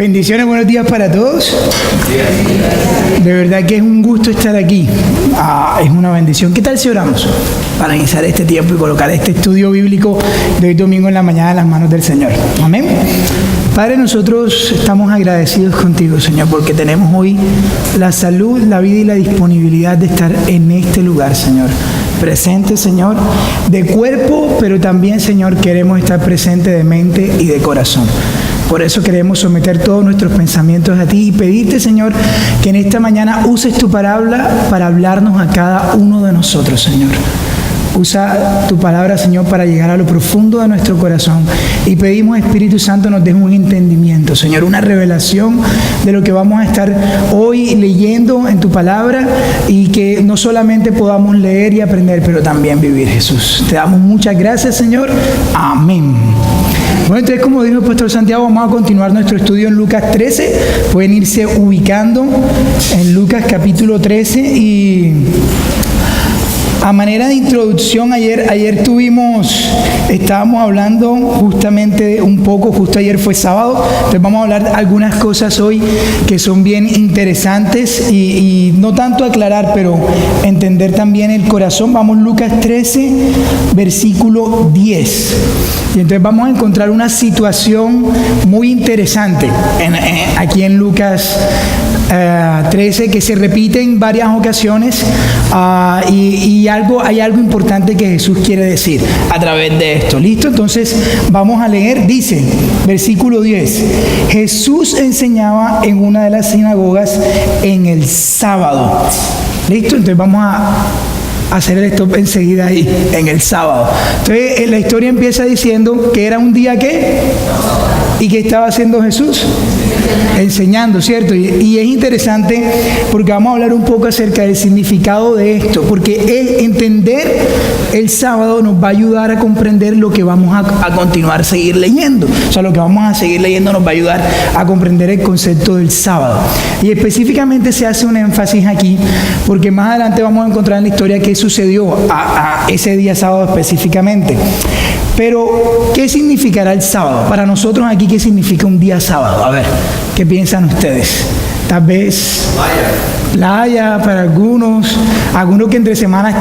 Bendiciones, buenos días para todos. De verdad que es un gusto estar aquí. Es una bendición. ¿Qué tal si oramos para iniciar este tiempo y colocar este estudio bíblico de hoy domingo en la mañana en las manos del Señor? Amén. Padre, nosotros estamos agradecidos contigo, Señor, porque tenemos hoy la salud, la vida y la disponibilidad de estar en este lugar, Señor. Presente, Señor, de cuerpo, pero también, Señor, queremos estar presente de mente y de corazón. Por eso queremos someter todos nuestros pensamientos a ti y pedirte, Señor, que en esta mañana uses tu palabra para hablarnos a cada uno de nosotros, Señor. Usa tu palabra, Señor, para llegar a lo profundo de nuestro corazón. Y pedimos, Espíritu Santo, nos des un entendimiento, Señor, una revelación de lo que vamos a estar hoy leyendo en tu palabra y que no solamente podamos leer y aprender, pero también vivir, Jesús. Te damos muchas gracias, Señor. Amén. Bueno, entonces, como dijo el pastor Santiago, vamos a continuar nuestro estudio en Lucas 13. Pueden irse ubicando en Lucas capítulo 13 y... a manera de introducción, ayer estábamos hablando justamente un poco, justo ayer fue sábado, entonces vamos a hablar algunas cosas hoy que son bien interesantes y no tanto aclarar, pero entender también el corazón. Vamos Lucas 13, versículo 10. Y entonces vamos a encontrar una situación muy interesante aquí en Lucas 13 que se repite en varias ocasiones y hay algo importante que Jesús quiere decir a través de esto. ¿Listo? Entonces vamos a leer. Dice, versículo 10, Jesús enseñaba en una de las sinagogas en el sábado. ¿Listo? Entonces vamos a hacer el stop enseguida ahí, en el sábado. Entonces la historia empieza diciendo que era un día ¿qué? ¿Y qué estaba haciendo Jesús? Enseñando, ¿cierto? Y es interesante porque vamos a hablar un poco acerca del significado de esto, porque entender el sábado nos va a ayudar a comprender lo que vamos a continuar, seguir leyendo. O sea, lo que vamos a seguir leyendo nos va a ayudar a comprender el concepto del sábado. Y específicamente se hace un énfasis aquí, porque más adelante vamos a encontrar en la historia qué sucedió a ese día sábado específicamente. Pero, ¿qué significará el sábado? Para nosotros aquí, ¿qué significa un día sábado? A ver, ¿qué piensan ustedes? Tal vez playa para algunos que entre semana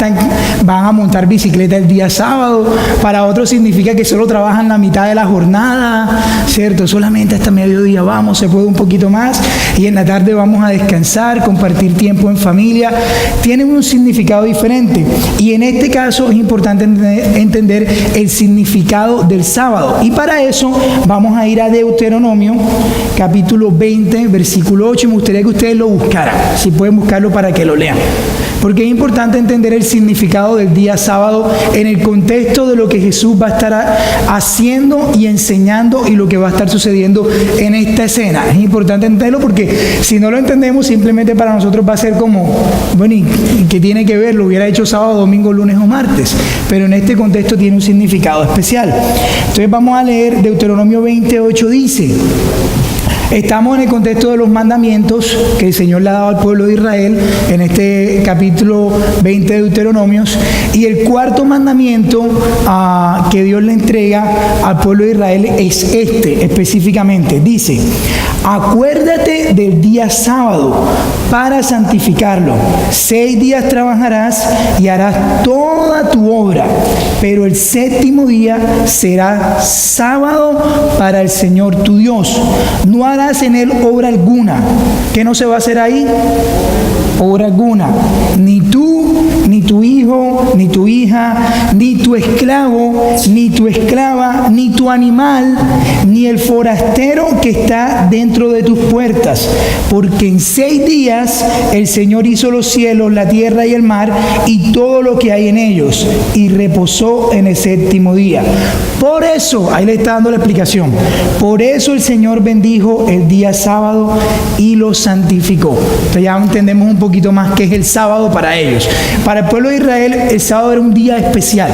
van a montar bicicleta el día sábado. Para otros significa que solo trabajan la mitad de la jornada, ¿cierto? Solamente hasta mediodía se puede un poquito más y en la tarde vamos a descansar, compartir tiempo en familia. Tienen un significado diferente y en este caso es importante entender el significado del sábado y para eso vamos a ir a Deuteronomio capítulo 20 versículo 8. Me gustaría que ustedes lo buscaran, si pueden buscarlo para que lo lean, porque es importante entender el significado del día sábado en el contexto de lo que Jesús va a estar haciendo y enseñando y lo que va a estar sucediendo en esta escena. Es importante entenderlo porque si no lo entendemos simplemente para nosotros va a ser como, bueno, ¿y qué tiene que ver? Lo hubiera hecho sábado, domingo, lunes o martes, pero en este contexto tiene un significado especial. Entonces vamos a leer Deuteronomio 28, dice... Estamos en el contexto de los mandamientos que el Señor le ha dado al pueblo de Israel en este capítulo 20 de Deuteronomios. Y el cuarto mandamiento que Dios le entrega al pueblo de Israel es este específicamente. Dice, acuérdate del día sábado para santificarlo. 6 días trabajarás y harás toda tu obra, pero el séptimo día será sábado para el Señor tu Dios. No harás en él obra alguna. ¿Qué no se va a hacer ahí? Obra alguna. Ni tú, ni tu hijo, ni tu hija, ni tu esclavo, ni tu esclava, ni tu animal, ni el forastero que está dentro de tus puertas. Porque en 6 días el Señor hizo los cielos, la tierra y el mar, y todo lo que hay en ellos, y reposó en el séptimo día. Por eso, ahí le está dando la explicación, por eso el Señor bendijo el día sábado y lo santificó. Entonces ya entendemos un poquito más qué es el sábado para ellos. Para el pueblo de Israel, el sábado era un día especial.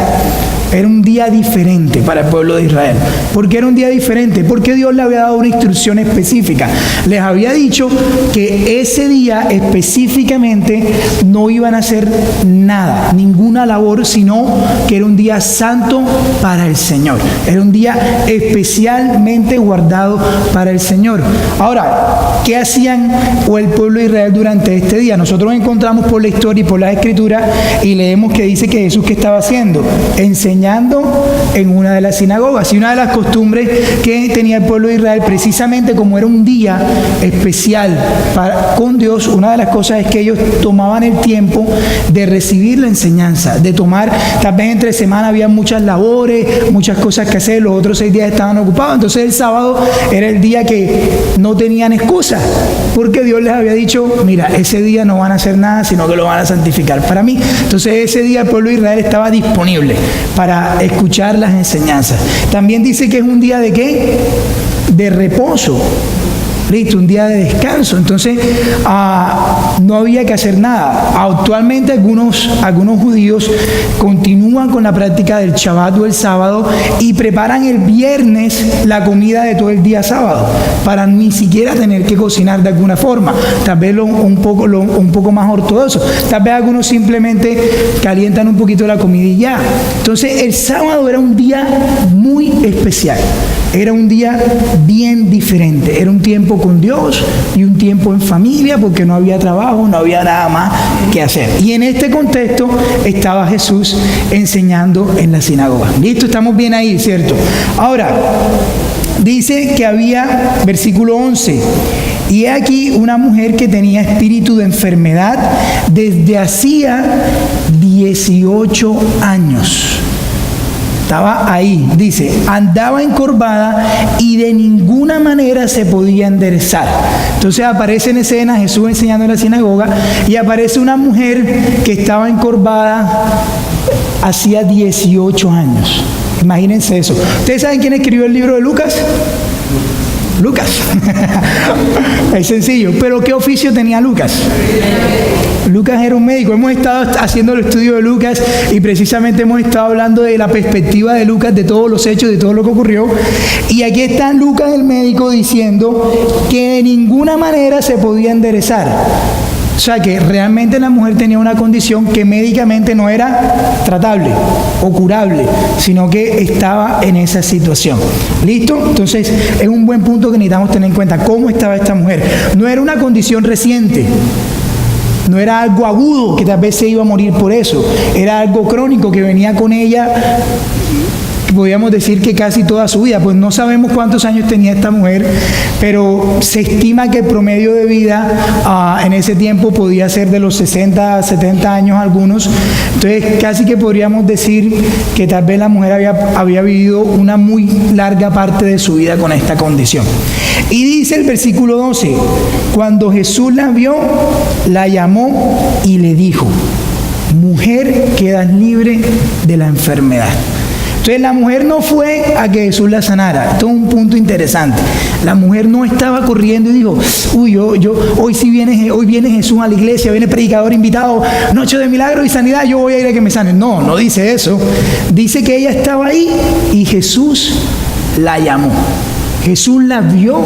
Era un día diferente para el pueblo de Israel. ¿Por qué era un día diferente? Porque Dios le había dado una instrucción específica. Les había dicho que ese día específicamente no iban a hacer nada, ninguna labor, sino que era un día santo para el Señor. Era un día especialmente guardado para el Señor. Ahora, ¿qué hacían el pueblo de Israel durante este día? Nosotros encontramos por la historia y por la escritura y leemos que dice que Jesús, ¿qué estaba haciendo? Enseñando en una de las sinagogas. Y una de las costumbres que tenía el pueblo de Israel, precisamente como era un día especial con Dios, una de las cosas es que ellos tomaban el tiempo de recibir la enseñanza, de tomar, tal vez entre semana había muchas labores, muchas cosas que hacer, los otros 6 días estaban ocupados, entonces el sábado era el día que no tenían excusa, porque Dios les había dicho, mira, ese día no van a hacer nada, sino que lo van a santificar para mí. Entonces ese día el pueblo de Israel estaba disponible para escuchar las enseñanzas. También dice que es un día de ¿qué? De reposo. Listo, un día de descanso. Entonces no había que hacer nada. Actualmente algunos judíos continúan con la práctica del Shabbat o el sábado y preparan el viernes la comida de todo el día sábado para ni siquiera tener que cocinar de alguna forma. Tal vez un poco más ortodoxo. Tal vez algunos simplemente calientan un poquito la comida y ya. Entonces el sábado era un día muy especial. Era un día bien diferente. Era un tiempo con Dios y un tiempo en familia porque no había trabajo, no había nada más que hacer. Y en este contexto estaba Jesús enseñando en la sinagoga. Listo, estamos bien ahí, ¿cierto? Ahora, dice que había, versículo 11, y he aquí una mujer que tenía espíritu de enfermedad desde hacía 18 años. Estaba ahí, dice, andaba encorvada y de ninguna manera se podía enderezar. Entonces aparece en escena Jesús enseñando en la sinagoga y aparece una mujer que estaba encorvada hacía 18 años. Imagínense eso. ¿Ustedes saben quién escribió el libro de Lucas? Lucas. Es sencillo. ¿Pero qué oficio tenía Lucas? Lucas era un médico. Hemos estado haciendo el estudio de Lucas y precisamente hemos estado hablando de la perspectiva de Lucas, de todos los hechos, de todo lo que ocurrió. Y aquí está Lucas, el médico, diciendo que de ninguna manera se podía enderezar. O sea que realmente la mujer tenía una condición que médicamente no era tratable o curable, sino que estaba en esa situación. ¿Listo? Entonces es un buen punto que necesitamos tener en cuenta. ¿Cómo estaba esta mujer? No era una condición reciente. No era algo agudo que tal vez se iba a morir por eso. Era algo crónico que venía con ella, podríamos decir que casi toda su vida. Pues no sabemos cuántos años tenía esta mujer, pero se estima que el promedio de vida en ese tiempo podía ser de los 60 a 70 años algunos. Entonces casi que podríamos decir que tal vez la mujer había vivido una muy larga parte de su vida con esta condición. Y dice el versículo 12, cuando Jesús la vio, la llamó y le dijo, mujer, quedas libre de la enfermedad. Entonces la mujer no fue a que Jesús la sanara. Esto es un punto interesante. La mujer no estaba corriendo y dijo, uy, hoy viene Jesús a la iglesia, viene predicador invitado, noche de milagro y sanidad, yo voy a ir a que me sanen. No, no dice eso. Dice que ella estaba ahí y Jesús la llamó. Jesús la vio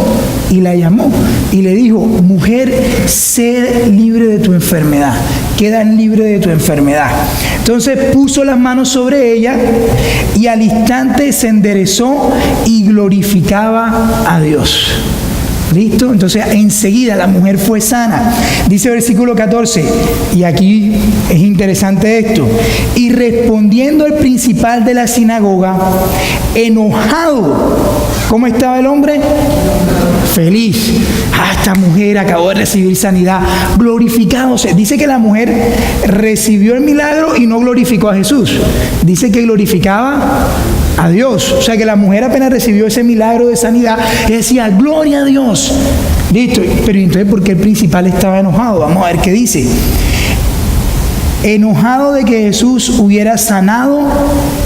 y la llamó y le dijo, mujer, sé libre de tu enfermedad, quedas libre de tu enfermedad. Entonces puso las manos sobre ella y al instante se enderezó y glorificaba a Dios. ¿Listo? Entonces enseguida la mujer fue sana. Dice el versículo 14, y aquí es interesante esto, y respondiendo el principal de la sinagoga, enojado, ¿cómo estaba el hombre? Feliz. Esta mujer acabó de recibir sanidad, glorificándose. Dice que la mujer recibió el milagro y no glorificó a Jesús. Dice que glorificaba a Dios. O sea que la mujer apenas recibió ese milagro de sanidad y decía, gloria a Dios. Listo. Pero entonces, ¿por qué el principal estaba enojado? Vamos a ver qué dice. Enojado de que Jesús hubiera sanado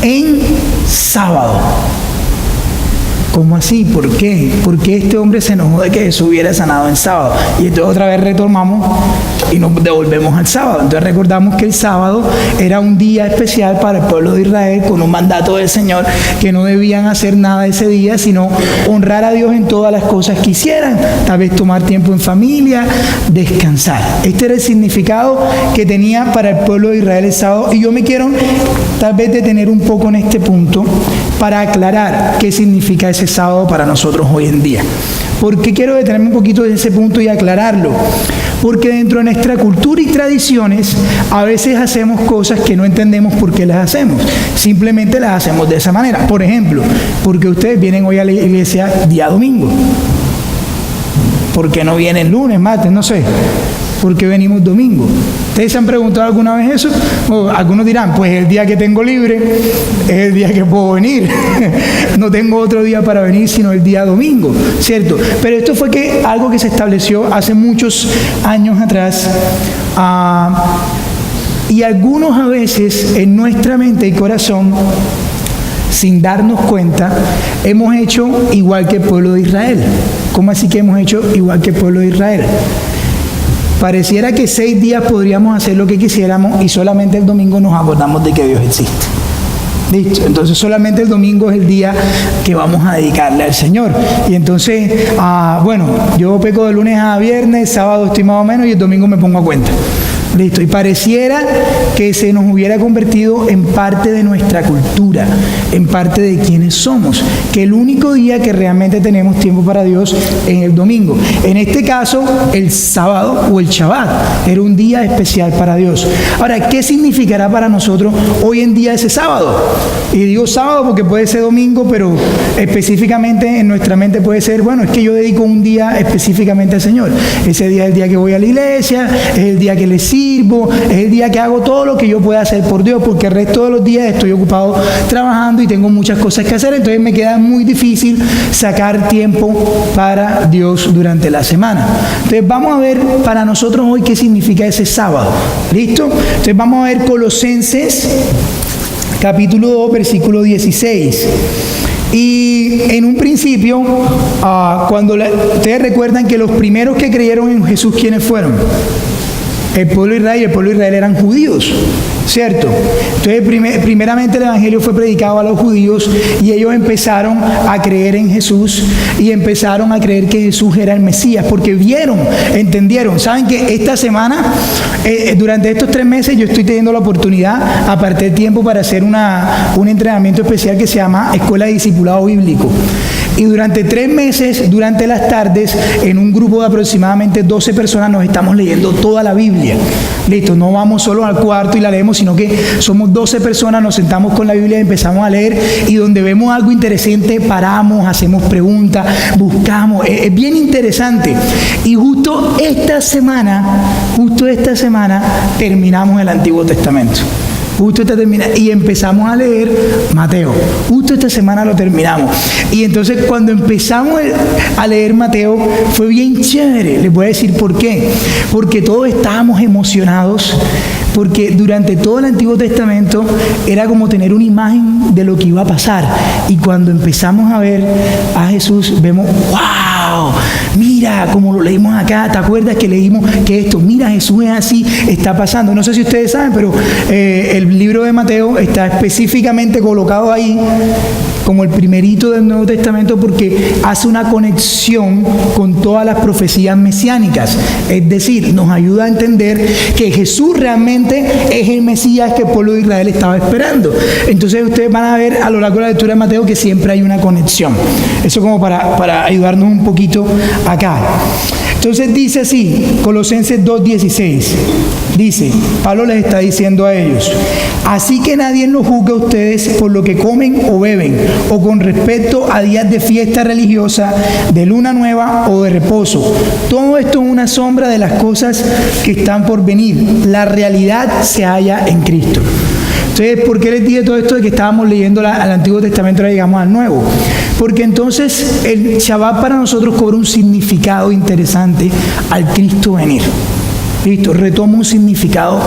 en sábado. ¿cómo así? ¿Por qué? ¿Por qué este hombre se enojó de que Jesús hubiera sanado en sábado? Y entonces otra vez retomamos y nos devolvemos al sábado. Entonces recordamos que el sábado era un día especial para el pueblo de Israel, con un mandato del Señor, que no debían hacer nada ese día, sino honrar a Dios en todas las cosas que hicieran, tal vez tomar tiempo en familia, descansar. Este era el significado que tenía para el pueblo de Israel el sábado, y yo me quiero tal vez detener un poco en este punto para aclarar qué significa ese sábado para nosotros hoy en día. ¿Por qué quiero detenerme un poquito en ese punto y aclararlo? Porque dentro de nuestra cultura y tradiciones a veces hacemos cosas que no entendemos por qué las hacemos. Simplemente las hacemos de esa manera. Por ejemplo, ¿por qué ustedes vienen hoy a la iglesia día domingo? ¿Por qué no vienen lunes, martes? No sé. ¿Por qué venimos domingo? ¿Ustedes se han preguntado alguna vez eso? O algunos dirán, pues el día que tengo libre es el día que puedo venir. No tengo otro día para venir sino el día domingo, ¿cierto? Pero esto fue algo que se estableció hace muchos años atrás. Y algunos a veces en nuestra mente y corazón, sin darnos cuenta, hemos hecho igual que el pueblo de Israel. ¿Cómo así que hemos hecho igual que el pueblo de Israel? Pareciera que 6 días podríamos hacer lo que quisiéramos y solamente el domingo nos acordamos de que Dios existe. Listo, entonces solamente el domingo es el día que vamos a dedicarle al Señor. Y entonces, bueno, yo peco de lunes a viernes, sábado estoy más o menos y el domingo me pongo a cuenta. Listo, y pareciera que se nos hubiera convertido en parte de nuestra cultura, en parte de quienes somos, que el único día que realmente tenemos tiempo para Dios es el domingo. En este caso, el sábado o el Shabbat era un día especial para Dios. Ahora, ¿qué significará para nosotros hoy en día ese sábado? Y digo sábado porque puede ser domingo, pero específicamente en nuestra mente puede ser, bueno, es que yo dedico un día específicamente al Señor. Ese día es el día que voy a la iglesia, es el día que le sirvo, es el día que hago todo lo que yo pueda hacer por Dios, porque el resto de los días estoy ocupado trabajando y tengo muchas cosas que hacer, entonces me queda muy difícil sacar tiempo para Dios durante la semana. Entonces vamos a ver para nosotros hoy qué significa ese sábado. ¿Listo? Entonces vamos a ver Colosenses capítulo 2, versículo 16. Y en un principio, ustedes recuerdan que los primeros que creyeron en Jesús, ¿quiénes fueron? El pueblo de Israel, y el pueblo de Israel eran judíos, ¿cierto? Entonces, primeramente el evangelio fue predicado a los judíos y ellos empezaron a creer en Jesús y empezaron a creer que Jesús era el Mesías, porque vieron, entendieron. Saben que esta semana, durante estos 3 meses, yo estoy teniendo la oportunidad, aparté el tiempo para hacer un entrenamiento especial que se llama Escuela de Discipulado Bíblico. Y durante 3 meses, durante las tardes, en un grupo de aproximadamente 12 personas, nos estamos leyendo toda la Biblia. Listo, no vamos solo al cuarto y la leemos, sino que somos 12 personas, nos sentamos con la Biblia y empezamos a leer, y donde vemos algo interesante, paramos, hacemos preguntas, buscamos. Es bien interesante. Y justo esta semana, terminamos el Antiguo Testamento. Y empezamos a leer Mateo. Justo esta semana lo terminamos. Y entonces cuando empezamos a leer Mateo fue bien chévere. Les voy a decir por qué. Porque todos estábamos emocionados, porque durante todo el Antiguo Testamento era como tener una imagen de lo que iba a pasar. Y cuando empezamos a ver a Jesús, vemos, ¡wow! Mira, como lo leímos acá, ¿te acuerdas que leímos que esto? Mira, Jesús es así, está pasando. No sé si ustedes saben, pero el libro de Mateo está específicamente colocado ahí como el primerito del Nuevo Testamento porque hace una conexión con todas las profecías mesiánicas. Es decir, nos ayuda a entender que Jesús realmente es el Mesías que el pueblo de Israel estaba esperando. Entonces ustedes van a ver a lo largo de la lectura de Mateo que siempre hay una conexión. Eso como para ayudarnos un poquito acá. Entonces dice así, Colosenses 2:16, dice, Pablo les está diciendo a ellos, así que nadie los juzgue a ustedes por lo que comen o beben, o con respecto a días de fiesta religiosa, de luna nueva o de reposo. Todo esto es una sombra de las cosas que están por venir. La realidad se halla en Cristo. Entonces, ¿por qué les dije todo esto de que estábamos leyendo al Antiguo Testamento y ahora llegamos al Nuevo? Porque entonces el Shabbat para nosotros cobra un significado interesante al Cristo venir. Listo, retoma un significado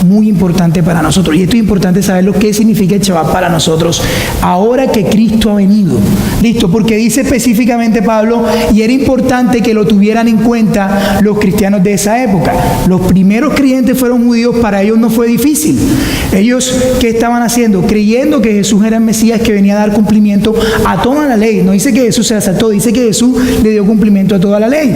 muy importante para nosotros. Y esto es importante saber qué significa el Shabbat para nosotros ahora que Cristo ha venido. Listo, porque dice específicamente Pablo, y era importante que lo tuvieran en cuenta los cristianos de esa época. Los primeros creyentes fueron judíos, para ellos no fue difícil. Ellos, ¿qué estaban haciendo? Creyendo que Jesús era el Mesías que venía a dar cumplimiento a toda la ley. No dice que Jesús se la saltó, dice que Jesús le dio cumplimiento a toda la ley.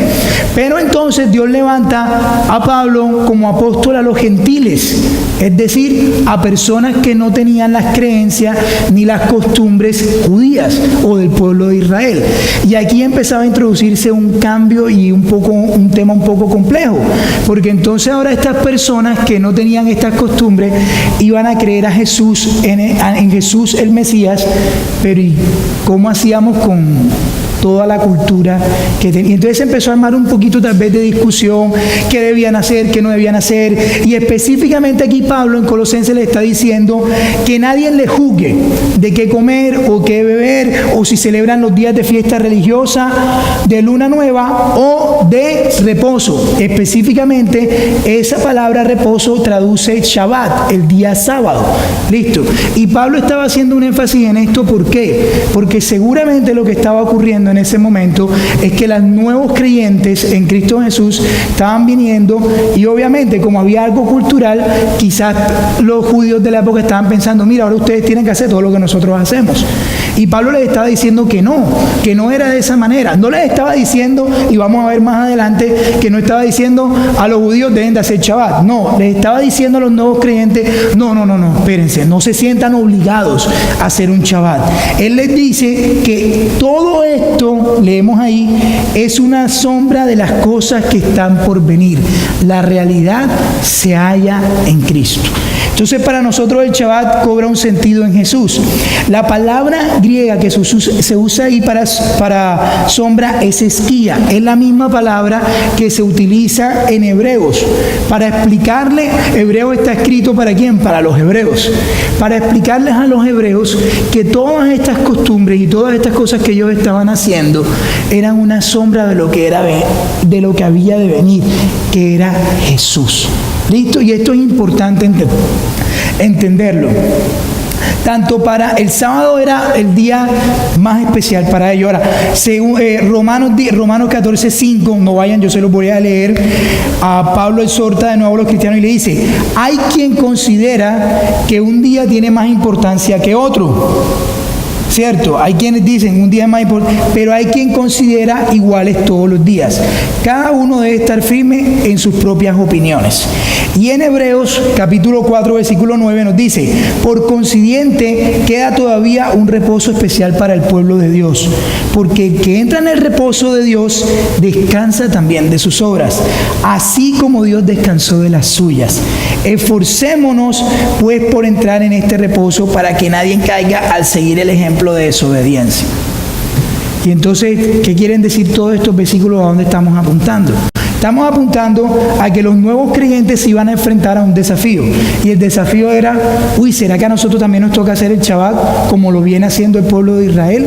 Pero entonces Dios levanta a Pablo como apóstol a los gentiles, es decir, a personas que no tenían las creencias ni las costumbres judías o del pueblo de Israel. Y aquí empezaba a introducirse un cambio y un tema un poco complejo, porque entonces ahora estas personas que no tenían estas costumbres iban a creer a Jesús, en Jesús el Mesías, pero ¿y cómo hacíamos con toda la cultura que tenía? Entonces empezó a armar un poquito tal vez de discusión, qué debían hacer, qué no debían hacer, y específicamente aquí Pablo en Colosenses le está diciendo que nadie le juzgue de qué comer o qué beber, o si celebran los días de fiesta religiosa, de luna nueva o de reposo. Específicamente esa palabra reposo traduce Shabbat, el día sábado. Listo. Y Pablo estaba haciendo un énfasis en esto, ¿por qué? Porque seguramente lo que estaba ocurriendo en ese momento es que los nuevos creyentes en Cristo Jesús estaban viniendo, y obviamente como había algo cultural, quizás los judíos de la época estaban pensando, mira, ahora ustedes tienen que hacer todo lo que nosotros hacemos. Y Pablo les estaba diciendo que no era de esa manera. No les estaba diciendo, y vamos a ver más adelante, que no estaba diciendo a los judíos deben de hacer Shabbat. No, les estaba diciendo a los nuevos creyentes, no, espérense, no se sientan obligados a hacer un Shabbat. Él les dice que todo esto, leemos ahí, es una sombra de las cosas que están por venir. La realidad se halla en Cristo. Entonces para nosotros el Shabbat cobra un sentido en Jesús. La palabra griega que se usa ahí para sombra es esquía. Es la misma palabra que se utiliza en Hebreos. Para explicarle, Hebreo está escrito ¿para quién? Para los hebreos. Para explicarles a los hebreos que todas estas costumbres y todas estas cosas que ellos estaban haciendo eran una sombra de lo que había de venir, que era Jesús. ¿Listo? Y esto es importante entenderlo. Tanto para el sábado era el día más especial para ellos. Ahora, según Romanos 14:5, no vayan, yo se los voy a leer. A Pablo exhorta de nuevo a los cristianos y le dice: hay quien considera que un día tiene más importancia que otro. ¿Cierto? Hay quienes dicen un día es más importante, pero hay quien considera iguales todos los días. Cada uno debe estar firme en sus propias opiniones. Y en Hebreos capítulo 4 versículo 9 nos dice: por consiguiente queda todavía un reposo especial para el pueblo de Dios, porque el que entra en el reposo de Dios descansa también de sus obras, así como Dios descansó de las suyas. Esforcémonos pues por entrar en este reposo, para que nadie caiga al seguir el ejemplo de desobediencia. Y entonces, ¿qué quieren decir todos estos versículos? ¿A dónde estamos apuntando? Estamos apuntando a que los nuevos creyentes se iban a enfrentar a un desafío. Y el desafío era, ¿será que a nosotros también nos toca hacer el Shabbat como lo viene haciendo el pueblo de Israel?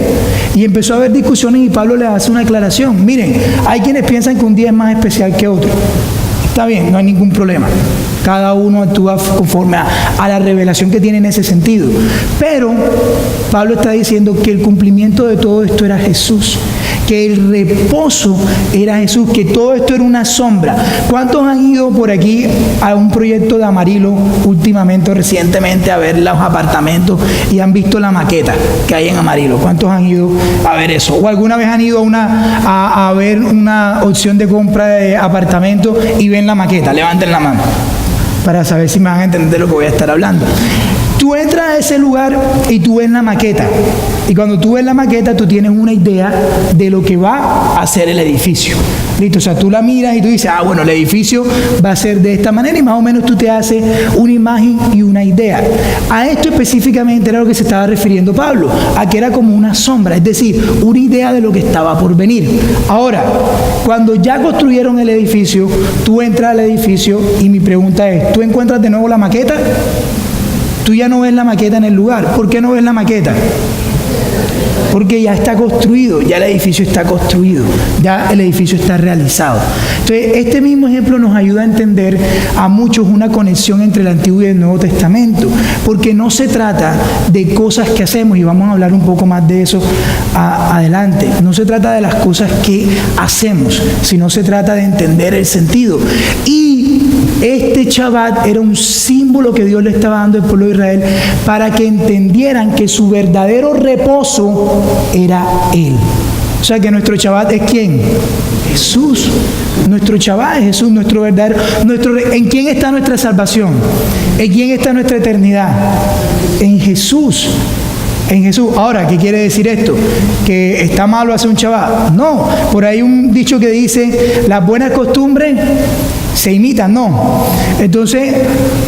Y empezó a haber discusiones, y Pablo les hace una aclaración. Miren, hay quienes piensan que un día es más especial que otro. Está bien, no hay ningún problema. Cada uno actúa conforme a la revelación que tiene en ese sentido. Pero Pablo está diciendo que el cumplimiento de todo esto era Jesús, que el reposo era Jesús, que todo esto era una sombra. ¿Cuántos han ido por aquí a un proyecto de Amarillo últimamente, recientemente, a ver los apartamentos y han visto la maqueta que hay en Amarillo? ¿Cuántos han ido a ver eso? ¿O alguna vez han ido a ver una opción de compra de apartamentos y ven la maqueta? Levanten la mano para saber si me van a entender lo que voy a estar hablando. Tú entras a ese lugar y tú ves la maqueta. Y cuando tú ves la maqueta, tú tienes una idea de lo que va a ser el edificio. ¿Listo? O sea, tú la miras y tú dices, bueno, el edificio va a ser de esta manera, y más o menos tú te haces una imagen y una idea. A esto específicamente era lo que se estaba refiriendo Pablo, a que era como una sombra, es decir, una idea de lo que estaba por venir. Ahora, cuando ya construyeron el edificio, tú entras al edificio y mi pregunta es, ¿tú encuentras de nuevo la maqueta? Tú ya no ves la maqueta en el lugar. ¿Por qué no ves la maqueta? porque ya está construido, ya el edificio está construido, ya el edificio está realizado. Entonces, este mismo ejemplo nos ayuda a entender a muchos una conexión entre el Antiguo y el Nuevo Testamento, porque no se trata de cosas que hacemos, y vamos a hablar un poco más de eso adelante. No se trata de las cosas que hacemos, sino se trata de entender el sentido. Y este Shabbat era un símbolo que Dios le estaba dando al pueblo de Israel para que entendieran que su verdadero reposo era Él. O sea que nuestro Shabbat es ¿quién? Jesús. Nuestro Shabbat es Jesús, nuestro verdadero. ¿En quién está nuestra salvación? ¿En quién está nuestra eternidad? En Jesús. En Jesús. Ahora, ¿qué quiere decir esto? ¿Que está malo hacer un Shabbat? No. Por ahí un dicho que dice, las buenas costumbres se imitan, no. Entonces,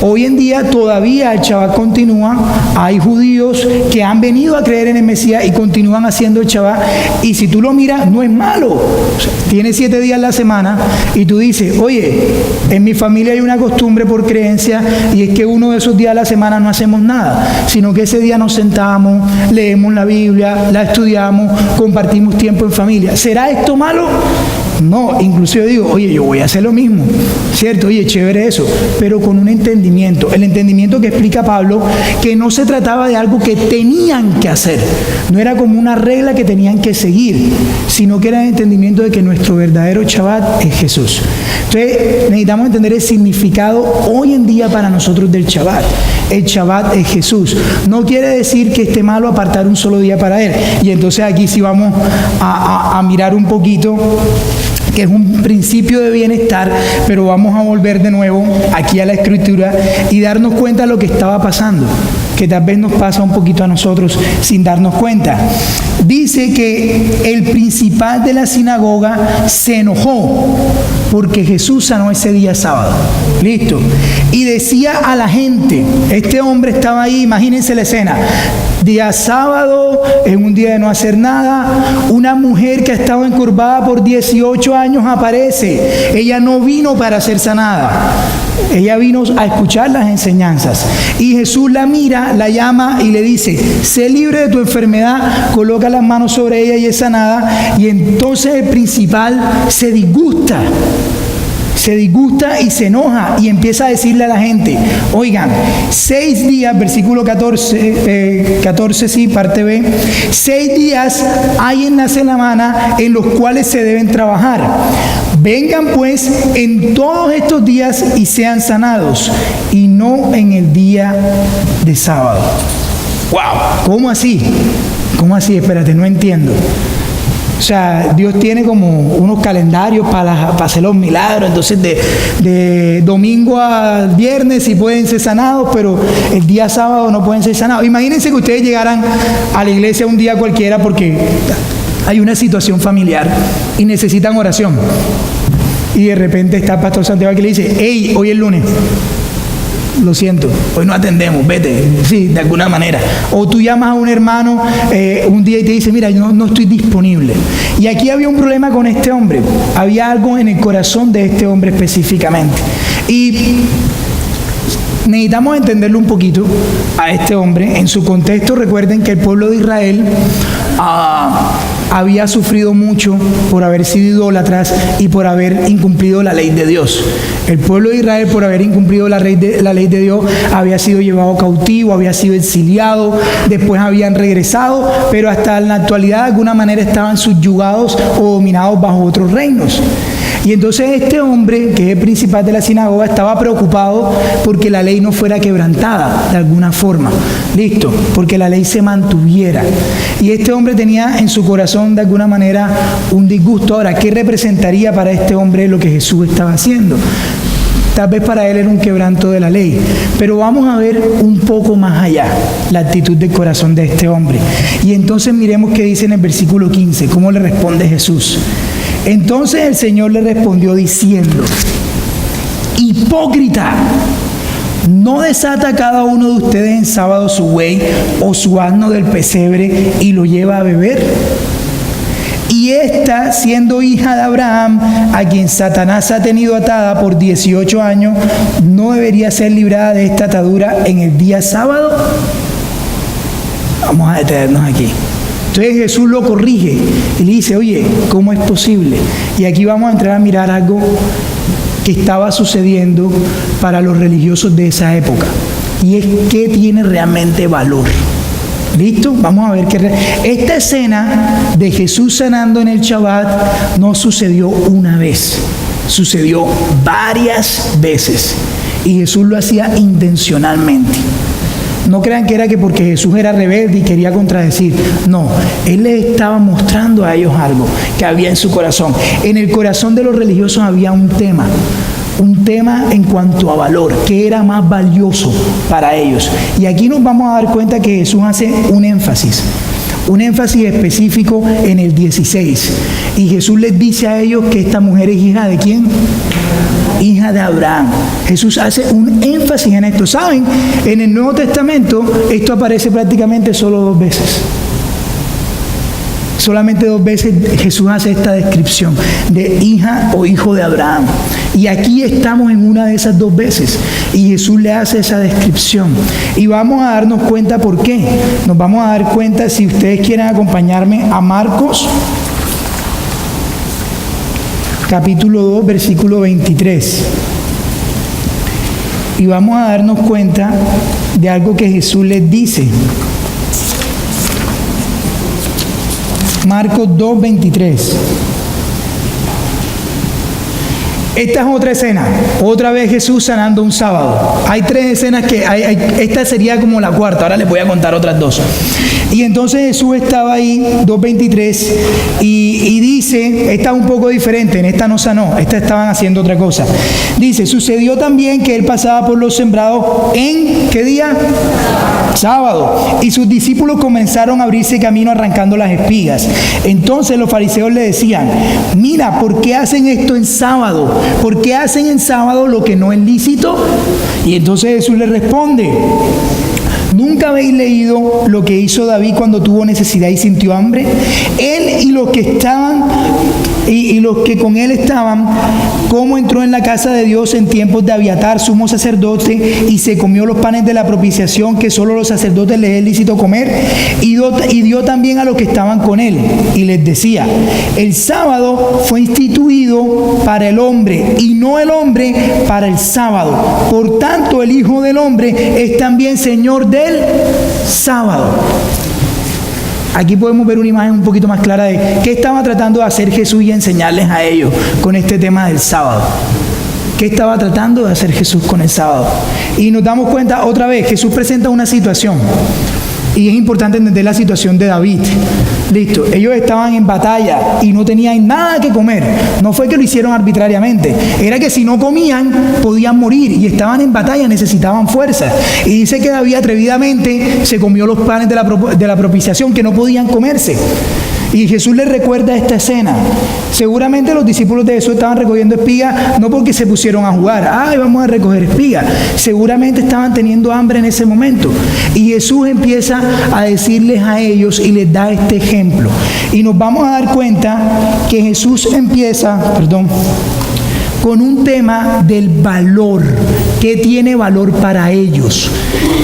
hoy en día todavía el Shabbat continúa. Hay judíos que han venido a creer en el Mesías y continúan haciendo el Shabbat. Y si tú lo miras, no es malo. O sea, tiene 7 días a la semana y tú dices, oye, en mi familia hay una costumbre por creencia y es que uno de esos días a la semana no hacemos nada, sino que ese día nos sentamos, leemos la Biblia, la estudiamos, compartimos tiempo en familia. ¿Será esto malo? No, inclusive digo, oye, yo voy a hacer lo mismo, ¿cierto? Oye, chévere eso, pero con un entendimiento. El entendimiento que explica Pablo, que no se trataba de algo que tenían que hacer, no era como una regla que tenían que seguir, sino que era el entendimiento de que nuestro verdadero Shabbat es Jesús. Entonces, necesitamos entender el significado hoy en día para nosotros del Shabbat. El Shabbat es Jesús. No quiere decir que esté malo apartar un solo día para Él. Y entonces aquí sí vamos a mirar un poquito, que es un principio de bienestar, pero vamos a volver de nuevo aquí a la Escritura y darnos cuenta de lo que estaba pasando, que tal vez nos pasa un poquito a nosotros sin darnos cuenta. Dice que el principal de la sinagoga se enojó porque Jesús sanó ese día sábado. Listo. Y decía a la gente, este hombre estaba ahí, imagínense la escena, día sábado, es un día de no hacer nada, una mujer que ha estado encorvada por 18 años aparece. Ella no vino para ser sanada, ella vino a escuchar las enseñanzas. Y Jesús la mira, la llama y le dice, sé libre de tu enfermedad, coloca las manos sobre ella y es sanada. Y entonces el principal se disgusta y se enoja y empieza a decirle a la gente, oigan, 6 días, versículo 14 sí, parte B, 6 días hay en la semana en los cuales se deben trabajar. Vengan pues en todos estos días y sean sanados, y no en el día de sábado. ¡Wow! ¿Cómo así? ¿Cómo así? Espérate, no entiendo. O sea, Dios tiene como unos calendarios para hacer los milagros. Entonces, de domingo a viernes sí pueden ser sanados, pero el día sábado no pueden ser sanados. Imagínense que ustedes llegaran a la iglesia un día cualquiera porque hay una situación familiar y necesitan oración. Y de repente está el pastor Santiago que le dice, hey, hoy es lunes. Lo siento, hoy no atendemos, vete, sí, de alguna manera. O tú llamas a un hermano un día y te dice, mira, yo no estoy disponible. Y aquí había un problema con este hombre, había algo en el corazón de este hombre específicamente. Y necesitamos entenderlo un poquito a este hombre. En su contexto, recuerden que el pueblo de Israel había sufrido mucho por haber sido idólatras y por haber incumplido la ley de Dios. El pueblo de Israel, por haber incumplido la ley de Dios, había sido llevado cautivo, había sido exiliado, después habían regresado, pero hasta la actualidad de alguna manera estaban subyugados o dominados bajo otros reinos. Y entonces este hombre, que es el principal de la sinagoga, estaba preocupado porque la ley no fuera quebrantada de alguna forma. Listo, porque la ley se mantuviera. Y este hombre tenía en su corazón de alguna manera un disgusto. Ahora, ¿qué representaría para este hombre lo que Jesús estaba haciendo? Tal vez para él era un quebranto de la ley, pero vamos a ver un poco más allá la actitud del corazón de este hombre. Y entonces miremos qué dice en el versículo 15, cómo le responde Jesús. Entonces el Señor le respondió diciendo, hipócrita, ¿no desata cada uno de ustedes en sábado su buey o su asno del pesebre y lo lleva a beber? Y esta, siendo hija de Abraham, a quien Satanás ha tenido atada por 18 años, ¿no debería ser librada de esta atadura en el día sábado? Vamos a detenernos aquí. Entonces Jesús lo corrige y le dice, oye, ¿cómo es posible? Y aquí vamos a entrar a mirar algo que estaba sucediendo para los religiosos de esa época. Y es qué tiene realmente valor. ¿Listo? Vamos a ver que esta escena de Jesús sanando en el Shabbat no sucedió una vez, sucedió varias veces. Y Jesús lo hacía intencionalmente. No crean que era que porque Jesús era rebelde y quería contradecir. No, Él les estaba mostrando a ellos algo que había en su corazón. En el corazón de los religiosos había un tema en cuanto a valor, que era más valioso para ellos. Y aquí nos vamos a dar cuenta que Jesús hace un énfasis específico en el 16. Y Jesús les dice a ellos que esta mujer es hija ¿de quién? Hija de Abraham. Jesús hace un énfasis en esto. ¿Saben? En el Nuevo Testamento esto aparece prácticamente solo 2 veces. Solamente 2 veces Jesús hace esta descripción de hija o hijo de Abraham. Y aquí estamos en una de esas 2 veces. Y Jesús le hace esa descripción. Y vamos a darnos cuenta por qué. Nos vamos a dar cuenta, si ustedes quieren acompañarme, a Marcos, capítulo 2, versículo 23. Y vamos a darnos cuenta de algo que Jesús les dice. Marcos 2, 23. Esta es otra escena, otra vez Jesús sanando un sábado. Hay 3 escenas esta sería como la cuarta, ahora les voy a contar otras 2. Y entonces Jesús estaba ahí, 2:23, y dice, esta es un poco diferente, en esta no sanó, esta estaban haciendo otra cosa. Dice, sucedió también que él pasaba por los sembrados en, ¿qué día? Sábado. Y sus discípulos comenzaron a abrirse camino arrancando las espigas. Entonces los fariseos le decían, mira, ¿por qué hacen esto en sábado? ¿Por qué hacen en sábado lo que no es lícito? Y entonces Jesús le responde, ¿nunca habéis leído lo que hizo David cuando tuvo necesidad y sintió hambre? Él y los que estaban y los que con él estaban, cómo entró en la casa de Dios en tiempos de Abiatar, sumo sacerdote, y se comió los panes de la propiciación que solo los sacerdotes les es lícito comer, y dio también a los que estaban con él, y les decía, el sábado fue instituido para el hombre, y no el hombre para el sábado. Por tanto, el Hijo del Hombre es también Señor del sábado. Aquí podemos ver una imagen un poquito más clara de qué estaba tratando de hacer Jesús y enseñarles a ellos con este tema del sábado. ¿Qué estaba tratando de hacer Jesús con el sábado? Y nos damos cuenta otra vez, Jesús presenta una situación. Y es importante entender la situación de David. Listo, ellos estaban en batalla y no tenían nada que comer. No fue que lo hicieron arbitrariamente, era que si no comían podían morir y estaban en batalla, necesitaban fuerza. Y dice que David atrevidamente se comió los panes de la propiciación que no podían comerse. Y Jesús les recuerda esta escena. Seguramente los discípulos de Jesús estaban recogiendo espigas, no porque se pusieron a jugar, ¡ay, vamos a recoger espigas! Seguramente estaban teniendo hambre en ese momento. Y Jesús empieza a decirles a ellos y les da este ejemplo. Y nos vamos a dar cuenta que Jesús empieza, con un tema del valor, que tiene valor para ellos.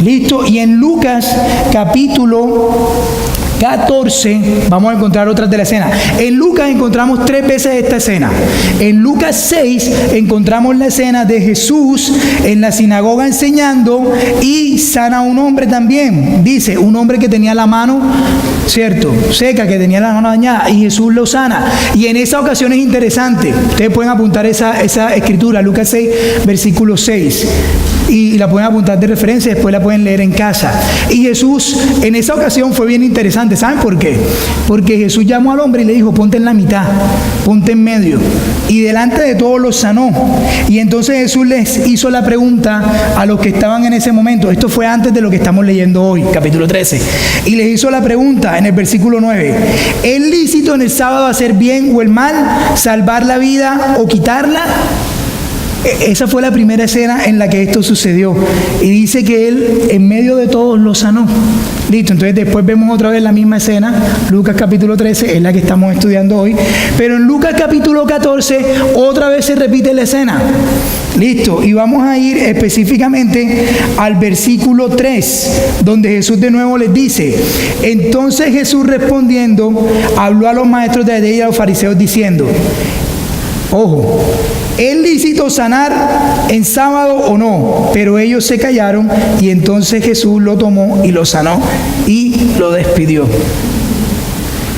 ¿Listo? Y en Lucas capítulo 14, vamos a encontrar otras de la escena. En Lucas encontramos 3 veces esta escena. En Lucas 6 encontramos la escena de Jesús en la sinagoga enseñando y sana a un hombre también. Dice, un hombre que tenía la mano, ¿cierto?, seca, que tenía la mano dañada, y Jesús lo sana. Y en esa ocasión es interesante. Ustedes pueden apuntar esa escritura, Lucas 6, versículo 6. Y la pueden apuntar de referencia, después la pueden leer en casa. Y Jesús en esa ocasión fue bien interesante. ¿Saben por qué? Porque Jesús llamó al hombre y le dijo, ponte en la mitad, ponte en medio. Y delante de todos los sanó. Y entonces Jesús les hizo la pregunta a los que estaban en ese momento. Esto fue antes de lo que estamos leyendo hoy, capítulo 13. Y les hizo la pregunta en el versículo 9. ¿Es lícito en el sábado hacer bien o el mal? ¿Salvar la vida o quitarla? Esa fue la primera escena en la que esto sucedió. Y dice que Él en medio de todos los sanó. Listo, entonces después vemos otra vez la misma escena, Lucas capítulo 13, es la que estamos estudiando hoy, pero en Lucas capítulo 14 otra vez se repite la escena. Listo, y vamos a ir específicamente al versículo 3, donde Jesús de nuevo les dice: entonces Jesús respondiendo, habló a los maestros de la ley y a los fariseos diciendo, ojo, ¿es lícito sanar en sábado o no? Pero ellos se callaron y entonces Jesús lo tomó y lo sanó y lo despidió.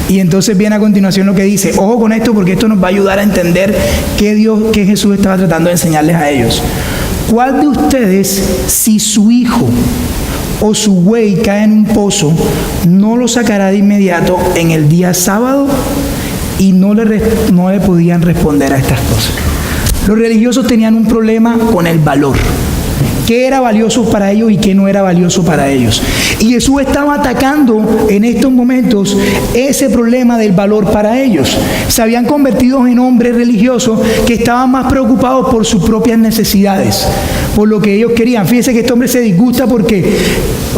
Y entonces viene a continuación lo que dice, ojo con esto porque esto nos va a ayudar a entender qué Jesús estaba tratando de enseñarles a ellos. ¿Cuál de ustedes, si su hijo o su buey cae en un pozo, no lo sacará de inmediato en el día sábado? Y no le podían responder a estas cosas. Los religiosos tenían un problema con el valor. ¿Qué era valioso para ellos y qué no era valioso para ellos? Y Jesús estaba atacando en estos momentos ese problema del valor para ellos. Se habían convertido en hombres religiosos que estaban más preocupados por sus propias necesidades, por lo que ellos querían. Fíjense que este hombre se disgusta porque,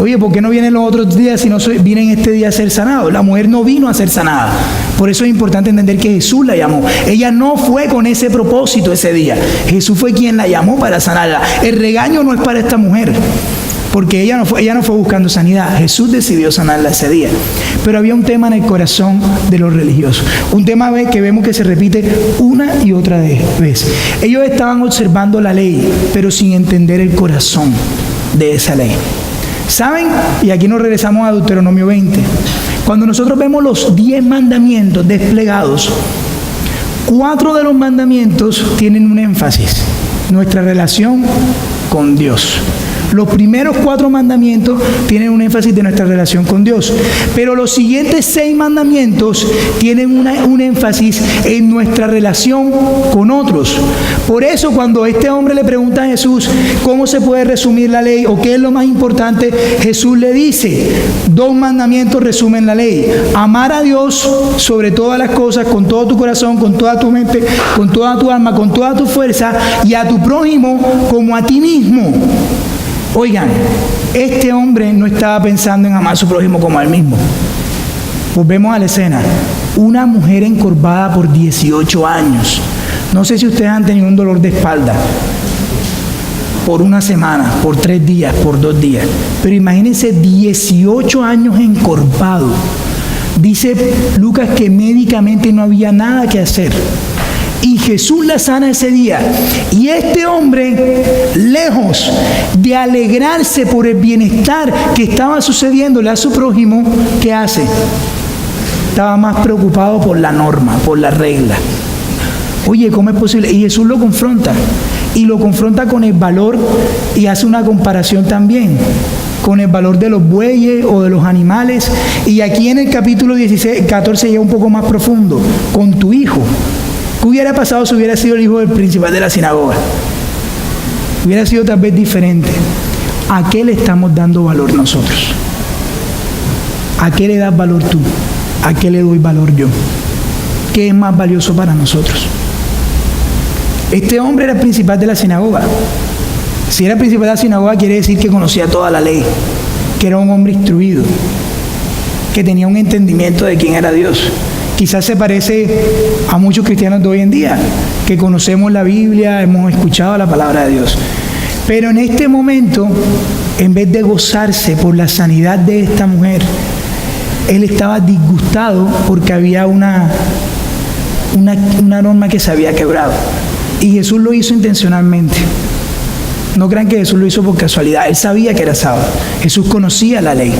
oye, ¿por qué no vienen los otros días si no vienen este día a ser sanados? La mujer no vino a ser sanada. Por eso es importante entender que Jesús la llamó. Ella no fue con ese propósito ese día. Jesús fue quien la llamó para sanarla. El regaño no es para esta mujer, porque ella no fue buscando sanidad. Jesús decidió sanarla ese día. Pero había un tema en el corazón de los religiosos. Un tema que vemos que se repite una y otra vez. Ellos estaban observando la ley, pero sin entender el corazón de esa ley. ¿Saben? Y aquí nos regresamos a Deuteronomio 20. Cuando nosotros vemos los 10 mandamientos desplegados, 4 de los mandamientos tienen un énfasis: nuestra relación con Dios. Los primeros 4 mandamientos tienen un énfasis de nuestra relación con Dios, pero los siguientes 6 mandamientos tienen un énfasis en nuestra relación con otros. Por eso cuando este hombre le pregunta a Jesús cómo se puede resumir la ley o qué es lo más importante, Jesús le dice, 2 mandamientos resumen la ley: amar a Dios sobre todas las cosas, con todo tu corazón, con toda tu mente, con toda tu alma, con toda tu fuerza, y a tu prójimo como a ti mismo. Oigan, este hombre no estaba pensando en amar a su prójimo como a él mismo. Volvemos a la escena. Una mujer encorvada por 18 años. No sé si ustedes han tenido un dolor de espalda por una semana, por 3 días, por 2 días. Pero imagínense 18 años encorvado. Dice Lucas que médicamente no había nada que hacer. Y Jesús la sana ese día. Y este hombre, lejos de alegrarse por el bienestar que estaba sucediéndole a su prójimo, ¿qué hace? Estaba más preocupado por la norma, por la regla. Oye, ¿cómo es posible? Y Jesús lo confronta. Y lo confronta con el valor y hace una comparación también con el valor de los bueyes o de los animales. Y aquí en el capítulo 14 ya un poco más profundo, con tu hijo. ¿Qué hubiera pasado si hubiera sido el hijo del principal de la sinagoga? Hubiera sido tal vez diferente. ¿A qué le estamos dando valor nosotros? ¿A qué le das valor tú? ¿A qué le doy valor yo? ¿Qué es más valioso para nosotros? Este hombre era el principal de la sinagoga. Si era el principal de la sinagoga, quiere decir que conocía toda la ley, que era un hombre instruido, que tenía un entendimiento de quién era Dios. Quizás se parece a muchos cristianos de hoy en día, que conocemos la Biblia, hemos escuchado la palabra de Dios. Pero en este momento, en vez de gozarse por la sanidad de esta mujer, él estaba disgustado porque había una norma que se había quebrado. Y Jesús lo hizo intencionalmente. No crean que Jesús lo hizo por casualidad. Él sabía que era sábado. Jesús conocía la ley.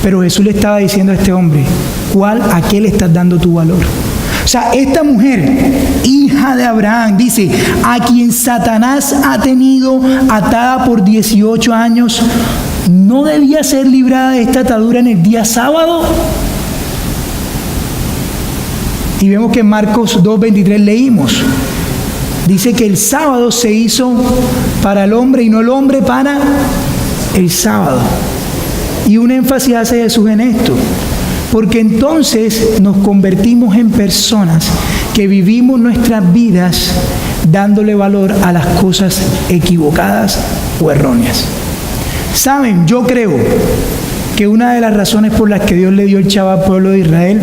Pero Jesús le estaba diciendo a este hombre, ¿a qué le estás dando tu valor? O sea, esta mujer, hija de Abraham, dice, a quien Satanás ha tenido atada por 18 años, ¿no debía ser librada de esta atadura en el día sábado? Y vemos que en Marcos 2:23 leímos, dice que el sábado se hizo para el hombre y no el hombre para el sábado. Y un énfasis hace Jesús en esto, porque entonces nos convertimos en personas que vivimos nuestras vidas dándole valor a las cosas equivocadas o erróneas. Saben, yo creo que una de las razones por las que Dios le dio el Shabbat al pueblo de Israel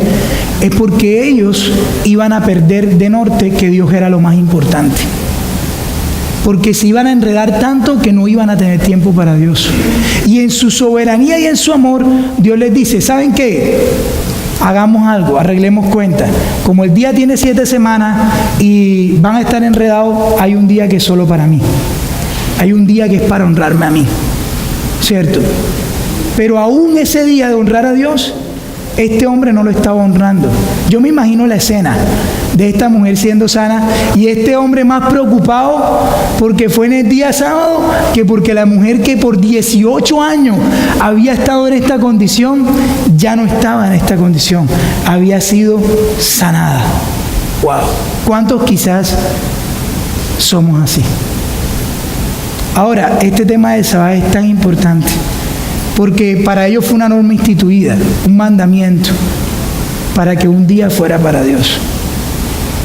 es porque ellos iban a perder de norte que Dios era lo más importante. Porque se iban a enredar tanto que no iban a tener tiempo para Dios. Y en su soberanía y en su amor, Dios les dice, ¿saben qué? Hagamos algo, arreglemos cuentas. Como el día tiene 7 semanas y van a estar enredados, hay un día que es solo para mí. Hay un día que es para honrarme a mí, ¿cierto? Pero aún ese día de honrar a Dios, este hombre no lo estaba honrando. Yo me imagino la escena de esta mujer siendo sana y este hombre más preocupado porque fue en el día sábado que porque la mujer que por 18 años había estado en esta condición, ya no estaba en esta condición, había sido sanada. ¡Wow! ¿Cuántos quizás somos así? Ahora, este tema del sábado es tan importante porque para ellos fue una norma instituida, un mandamiento, para que un día fuera para Dios.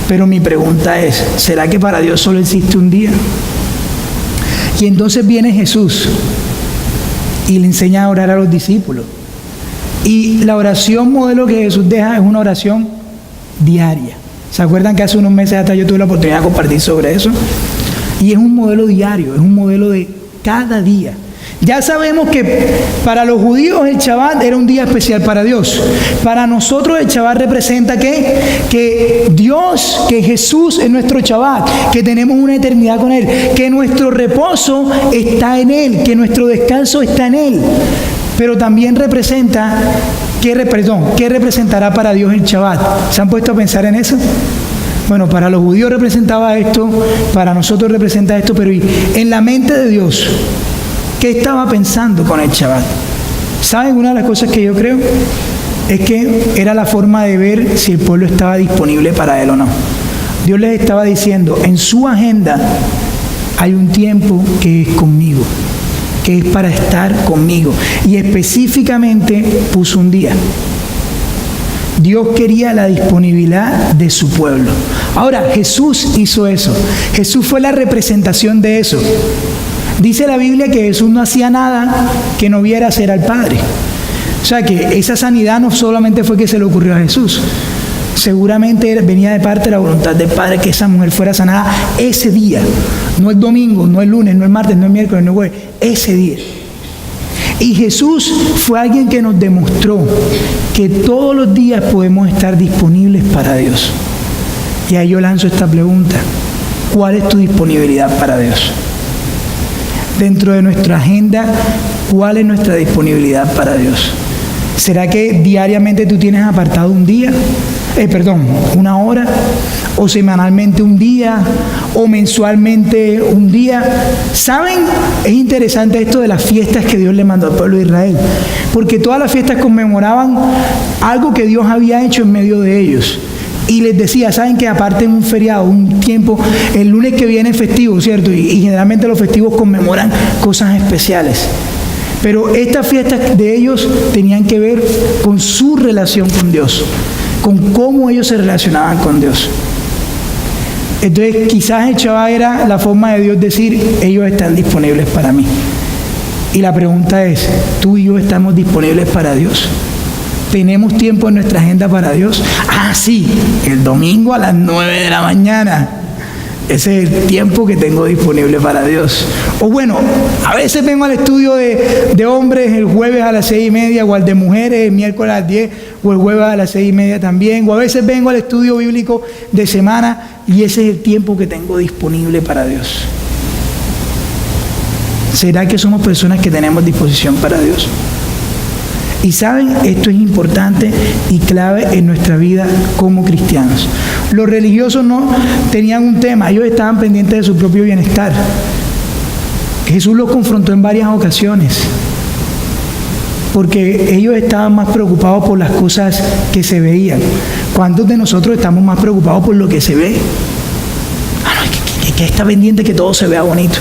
Pero mi pregunta es, ¿será que para Dios solo existe un día? Y entonces viene Jesús y le enseña a orar a los discípulos. Y la oración modelo que Jesús deja es una oración diaria. ¿Se acuerdan que hace unos meses atrás yo tuve la oportunidad de compartir sobre eso? Y es un modelo diario, es un modelo de cada día. Ya sabemos que para los judíos el Shabbat era un día especial para Dios. Para nosotros el Shabbat representa que Dios, que Jesús es nuestro Shabbat, que tenemos una eternidad con Él, que nuestro reposo está en Él, que nuestro descanso está en Él. Pero también representa, ¿qué representará para Dios el Shabbat? ¿Se han puesto a pensar en eso? Bueno, para los judíos representaba esto, para nosotros representa esto, pero en la mente de Dios, ¿qué estaba pensando con el Shabbat? ¿Saben? Una de las cosas que yo creo es que era la forma de ver si el pueblo estaba disponible para Él o no. Dios les estaba diciendo, en su agenda hay un tiempo que es conmigo, que es para estar conmigo. Y específicamente puso un día. Dios quería la disponibilidad de su pueblo. Ahora, Jesús hizo eso. Jesús fue la representación de eso. Dice la Biblia que Jesús no hacía nada que no viera hacer al Padre. O sea que esa sanidad no solamente fue que se le ocurrió a Jesús. Seguramente venía de parte de la voluntad del Padre que esa mujer fuera sanada ese día. No el domingo, no el lunes, no el martes, no el miércoles, no el jueves. Ese día. Y Jesús fue alguien que nos demostró que todos los días podemos estar disponibles para Dios. Y ahí yo lanzo esta pregunta. ¿Cuál es tu disponibilidad para Dios? Dentro de nuestra agenda, ¿cuál es nuestra disponibilidad para Dios? ¿Será que diariamente tú tienes apartado un día? Una hora, o semanalmente un día, o mensualmente un día. ¿Saben? Es interesante esto de las fiestas que Dios le mandó al pueblo de Israel, porque todas las fiestas conmemoraban algo que Dios había hecho en medio de ellos. Y les decía, ¿saben que aparten un feriado, un tiempo, el lunes que viene es festivo, ¿cierto? Y generalmente los festivos conmemoran cosas especiales. Pero estas fiestas de ellos tenían que ver con su relación con Dios, con cómo ellos se relacionaban con Dios. Entonces, quizás el Shabbat era la forma de Dios decir, ellos están disponibles para mí. Y la pregunta es, ¿tú y yo estamos disponibles para Dios? ¿Tenemos tiempo en nuestra agenda para Dios? Ah, sí, el domingo a las 9 de la mañana. Ese es el tiempo que tengo disponible para Dios. O bueno, a veces vengo al estudio de hombres el jueves a las 6:30, o al de mujeres el miércoles a las 10, o el jueves a las 6:30 también. O a veces vengo al estudio bíblico de semana y ese es el tiempo que tengo disponible para Dios. ¿Será que somos personas que tenemos disposición para Dios? Y saben, esto es importante y clave en nuestra vida como cristianos. Los religiosos no tenían un tema, ellos estaban pendientes de su propio bienestar. Jesús los confrontó en varias ocasiones, porque ellos estaban más preocupados por las cosas que se veían. ¿Cuántos de nosotros estamos más preocupados por lo que se ve? Que está pendiente que todo se vea bonito.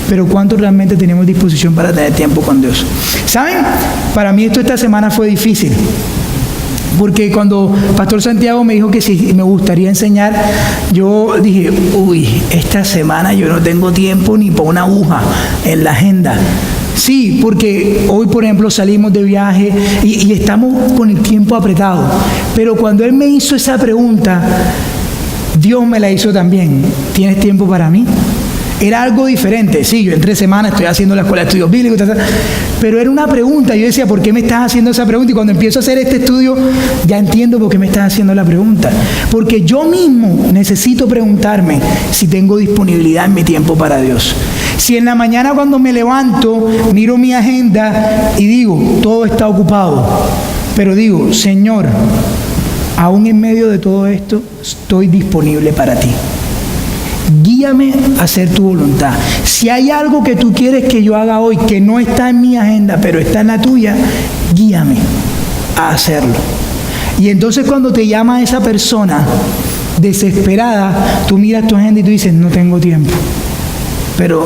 Pero ¿cuántos realmente tenemos disposición para tener tiempo con Dios? ¿Saben? Para mí esta semana fue difícil. Porque cuando Pastor Santiago me dijo que si me gustaría enseñar, yo dije, esta semana yo no tengo tiempo ni para una aguja en la agenda. Sí, porque hoy, por ejemplo, salimos de viaje y estamos con el tiempo apretado. Pero cuando Él me hizo esa pregunta, Dios me la hizo también. ¿Tienes tiempo para mí? Era algo diferente. Sí, yo entre semanas estoy haciendo la escuela de estudios bíblicos, pero era una pregunta. Yo decía, ¿por qué me estás haciendo esa pregunta? Y cuando empiezo a hacer este estudio, ya entiendo por qué me estás haciendo la pregunta. Porque yo mismo necesito preguntarme si tengo disponibilidad en mi tiempo para Dios. Si en la mañana cuando me levanto, miro mi agenda y digo, todo está ocupado. Pero digo, Señor, aún en medio de todo esto, estoy disponible para ti. Guíame a hacer tu voluntad. Si hay algo que tú quieres que yo haga hoy que no está en mi agenda, pero está en la tuya, guíame a hacerlo. Y entonces cuando te llama esa persona desesperada, tú miras tu agenda y tú dices, no tengo tiempo. Pero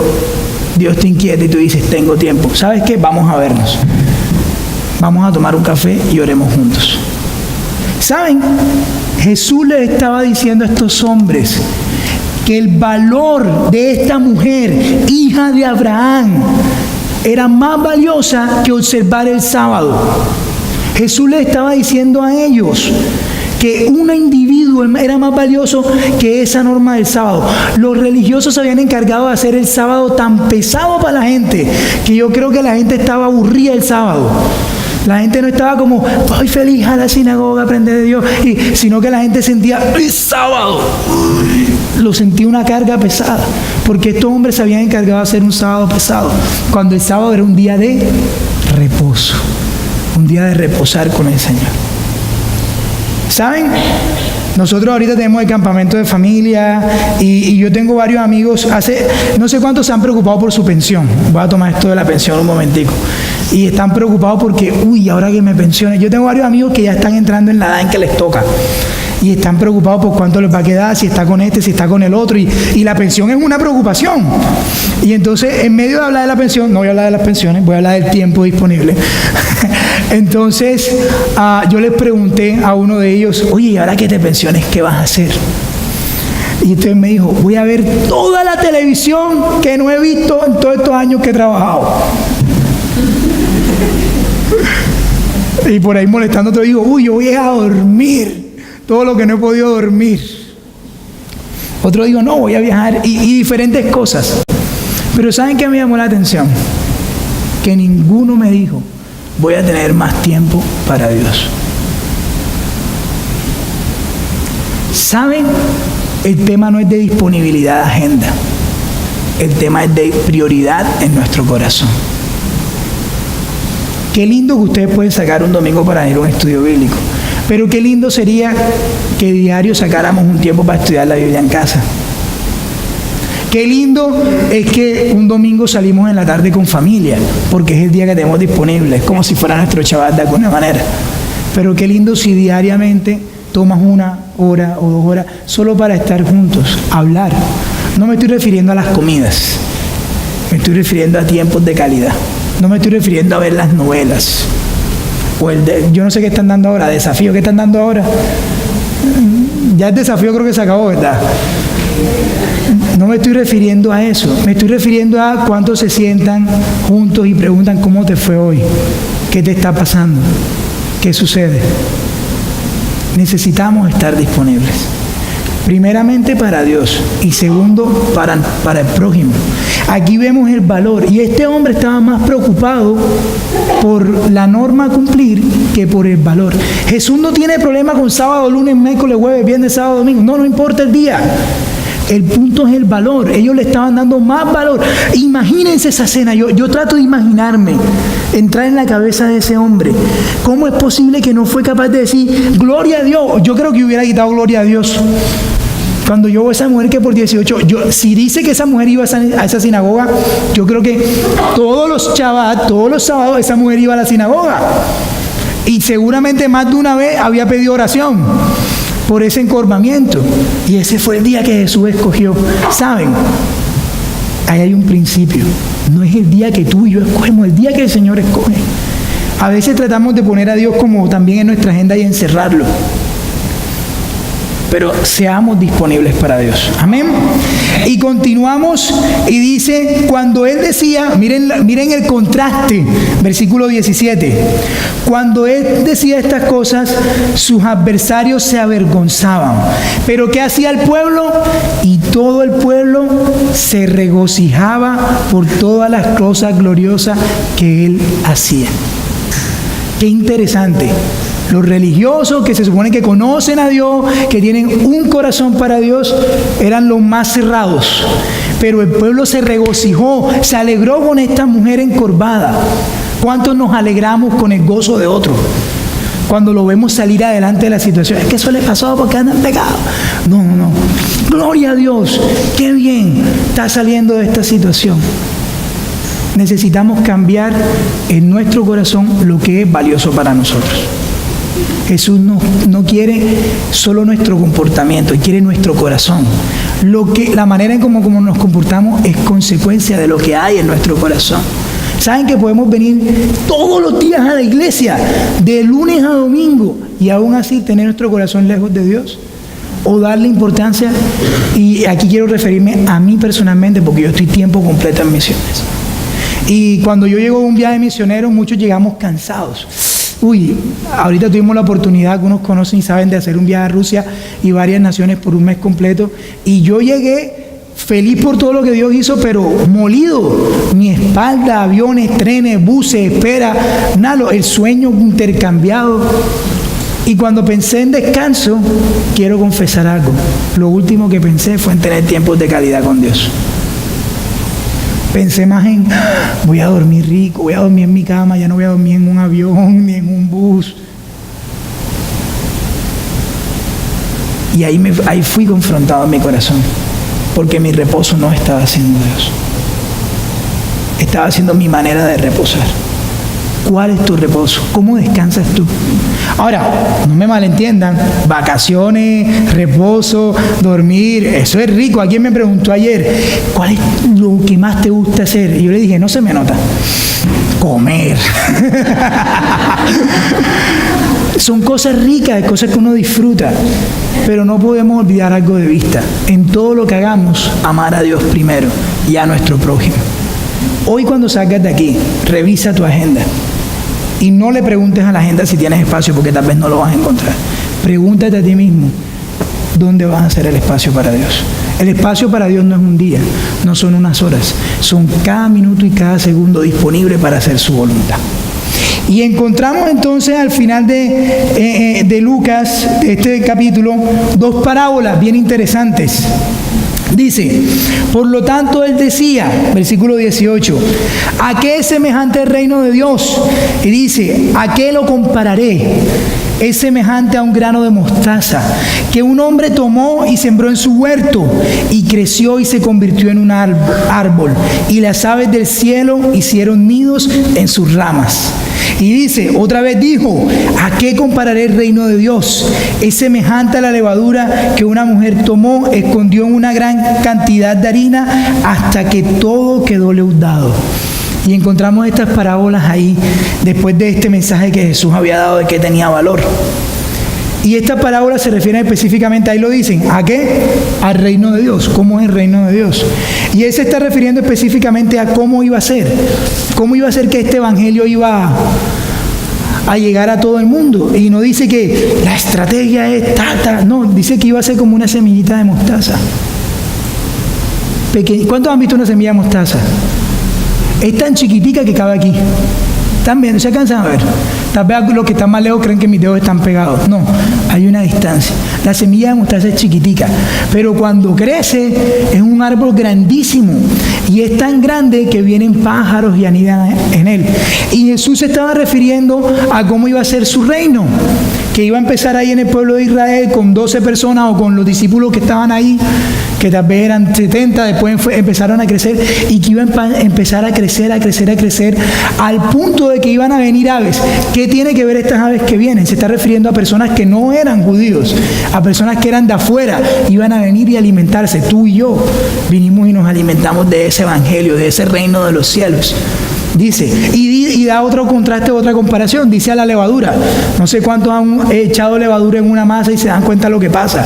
Dios te inquieta y tú dices, tengo tiempo. ¿Sabes qué? Vamos a vernos. Vamos a tomar un café y oremos juntos. ¿Saben? Jesús les estaba diciendo a estos hombres que el valor de esta mujer, hija de Abraham, era más valiosa que observar el sábado. Jesús les estaba diciendo a ellos que un individuo era más valioso que esa norma del sábado. Los religiosos se habían encargado de hacer el sábado tan pesado para la gente, que yo creo que la gente estaba aburrida el sábado. La gente no estaba como, voy feliz a la sinagoga a aprender de Dios, sino que la gente sentía, ¡es sábado! Lo sentía una carga pesada, porque estos hombres se habían encargado de hacer un sábado pesado, cuando el sábado era un día de reposo, un día de reposar con el Señor. ¿Saben? Nosotros ahorita tenemos el campamento de familia y yo tengo varios amigos, no sé cuántos se han preocupado por su pensión. Voy a tomar esto de la pensión un momentico. Y están preocupados porque, ahora que me pensione. Yo tengo varios amigos que ya están entrando en la edad en que les toca. Y están preocupados por cuánto les va a quedar, si está con este, si está con el otro. Y la pensión es una preocupación. Y entonces, en medio de hablar de la pensión, no voy a hablar de las pensiones, voy a hablar del tiempo disponible. Entonces, yo les pregunté a uno de ellos, oye, ¿y ahora que te pensiones, qué vas a hacer? Y entonces me dijo, voy a ver toda la televisión que no he visto en todos estos años que he trabajado. Y por ahí molestándote digo, yo voy a dormir todo lo que no he podido dormir. Otro digo, no, voy a viajar y diferentes cosas. Pero ¿saben qué me llamó la atención? Que ninguno me dijo, voy a tener más tiempo para Dios. ¿Saben? El tema no es de disponibilidad de agenda. El tema es de prioridad en nuestro corazón. Qué lindo que ustedes pueden sacar un domingo para ir a un estudio bíblico. Pero qué lindo sería que diario sacáramos un tiempo para estudiar la Biblia en casa. Qué lindo es que un domingo salimos en la tarde con familia, porque es el día que tenemos disponible. Es como si fuera nuestro Shabbat de alguna manera. Pero qué lindo si diariamente tomas 1 hora o 2 horas solo para estar juntos, hablar. No me estoy refiriendo a las comidas. Me estoy refiriendo a tiempos de calidad. No me estoy refiriendo a ver las novelas. Yo no sé qué están dando ahora, desafío, ¿qué están dando ahora? Ya el desafío creo que se acabó, ¿verdad? No me estoy refiriendo a eso. Me estoy refiriendo a cuántos se sientan juntos y preguntan cómo te fue hoy. ¿Qué te está pasando? ¿Qué sucede? Necesitamos estar disponibles. Primeramente para Dios y segundo para el prójimo. Aquí vemos el valor y este hombre estaba más preocupado por la norma a cumplir que por el valor. Jesús no tiene problema con sábado, lunes, miércoles, jueves, viernes, sábado, domingo. No importa el día. El punto es el valor. Ellos le estaban dando más valor. Imagínense esa escena. Yo trato de imaginarme, entrar en la cabeza de ese hombre. ¿Cómo es posible que no fue capaz de decir gloria a Dios? Yo creo que hubiera quitado gloria a Dios. Cuando yo veo a esa mujer que por 18, si dice que esa mujer iba a esa sinagoga, yo creo que todos los Shabbat, todos los sábados, esa mujer iba a la sinagoga. Y seguramente más de una vez había pedido oración por ese encorvamiento. Y ese fue el día que Jesús escogió. ¿Saben? Ahí hay un principio. No es el día que tú y yo escogemos, el día que el Señor escoge. A veces tratamos de poner a Dios como también en nuestra agenda y encerrarlo. pero seamos disponibles para Dios. Amén. Y continuamos y dice, cuando él decía, miren el contraste, versículo 17, cuando él decía estas cosas, sus adversarios se avergonzaban. Pero ¿qué hacía el pueblo? Y todo el pueblo se regocijaba por todas las cosas gloriosas que él hacía. Qué interesante. Los religiosos que se supone que conocen a Dios, que tienen un corazón para Dios, eran los más cerrados. Pero el pueblo se regocijó, se alegró con esta mujer encorvada. ¿Cuántos nos alegramos con el gozo de otro? Cuando lo vemos salir adelante de la situación. Es que eso le pasó porque anda en pecado. No. Gloria a Dios. Qué bien está saliendo de esta situación. Necesitamos cambiar en nuestro corazón lo que es valioso para nosotros. Jesús no quiere solo nuestro comportamiento, Él quiere nuestro corazón. La manera en cómo nos comportamos es consecuencia de lo que hay en nuestro corazón. ¿Saben que podemos venir todos los días a la iglesia, de lunes a domingo, y aún así tener nuestro corazón lejos de Dios? O darle importancia, y aquí quiero referirme a mí personalmente, porque yo estoy tiempo completo en misiones. Y cuando yo llego a un viaje misionero, muchos llegamos cansados. Ahorita tuvimos la oportunidad, que unos conocen y saben, de hacer un viaje a Rusia y varias naciones por un mes completo. Y yo llegué feliz por todo lo que Dios hizo, pero molido. Mi espalda, aviones, trenes, buses, espera, el sueño intercambiado. Y cuando pensé en descanso, quiero confesar algo. Lo último que pensé fue en tener tiempos de calidad con Dios. Pensé más en, voy a dormir rico, voy a dormir en mi cama, ya no voy a dormir en un avión ni en un bus. Y ahí fui confrontado en mi corazón, porque mi reposo no estaba siendo Dios. Estaba siendo mi manera de reposar. ¿Cuál es tu reposo? ¿Cómo descansas tú? Ahora, no me malentiendan, vacaciones, reposo, dormir, eso es rico. Alguien me preguntó ayer, ¿cuál es lo que más te gusta hacer? Y yo le dije, no se me nota. Comer. Son cosas ricas, cosas que uno disfruta, pero no podemos olvidar algo de vista. En todo lo que hagamos, amar a Dios primero y a nuestro prójimo. Hoy cuando salgas de aquí, revisa tu agenda. Y no le preguntes a la agenda si tienes espacio, porque tal vez no lo vas a encontrar. Pregúntate a ti mismo, ¿dónde vas a hacer el espacio para Dios? El espacio para Dios no es un día, no son unas horas, son cada minuto y cada segundo disponible para hacer su voluntad. Y encontramos entonces al final de Lucas, este capítulo, dos parábolas bien interesantes. Dice, por lo tanto él decía, versículo 18, ¿a qué es semejante el reino de Dios? Y dice, ¿a qué lo compararé? Es semejante a un grano de mostaza que un hombre tomó y sembró en su huerto, y creció y se convirtió en un árbol, y las aves del cielo hicieron nidos en sus ramas. Y dice, otra vez dijo, ¿a qué compararé el reino de Dios? Es semejante a la levadura que una mujer tomó, escondió en una gran cantidad de harina hasta que todo quedó leudado. Y encontramos estas parábolas ahí después de este mensaje que Jesús había dado de que tenía valor. Y estas parábolas se refieren específicamente, ahí lo dicen, ¿a qué? Al reino de Dios. ¿Cómo es el reino de Dios? Y él se está refiriendo específicamente a cómo iba a ser. ¿Cómo iba a ser que este evangelio iba a llegar a todo el mundo? Y no dice que la estrategia es no, dice que iba a ser como una semillita de mostaza. ¿Cuántos han visto una semilla de mostaza? Es tan chiquitica que cabe aquí. ¿Están viendo? ¿Se alcanzan a ver? Tal vez los que están más lejos creen que mis dedos están pegados. No, hay una distancia. La semilla de mostaza es chiquitica, pero cuando crece es un árbol grandísimo y es tan grande que vienen pájaros y anidan en él. Y Jesús se estaba refiriendo a cómo iba a ser su reino, que iba a empezar ahí en el pueblo de Israel con 12 personas o con los discípulos que estaban ahí, que tal vez eran 70, después empezaron a crecer, y que iban a empezar a crecer, al punto de que iban a venir aves. ¿Qué tiene que ver estas aves que vienen? Se está refiriendo a personas que no eran judíos, a personas que eran de afuera, iban a venir y alimentarse. Tú y yo vinimos y nos alimentamos de ese evangelio, de ese reino de los cielos. Dice, y da otro contraste, otra comparación, dice a la levadura. No sé cuántos han echado levadura en una masa y se dan cuenta de lo que pasa.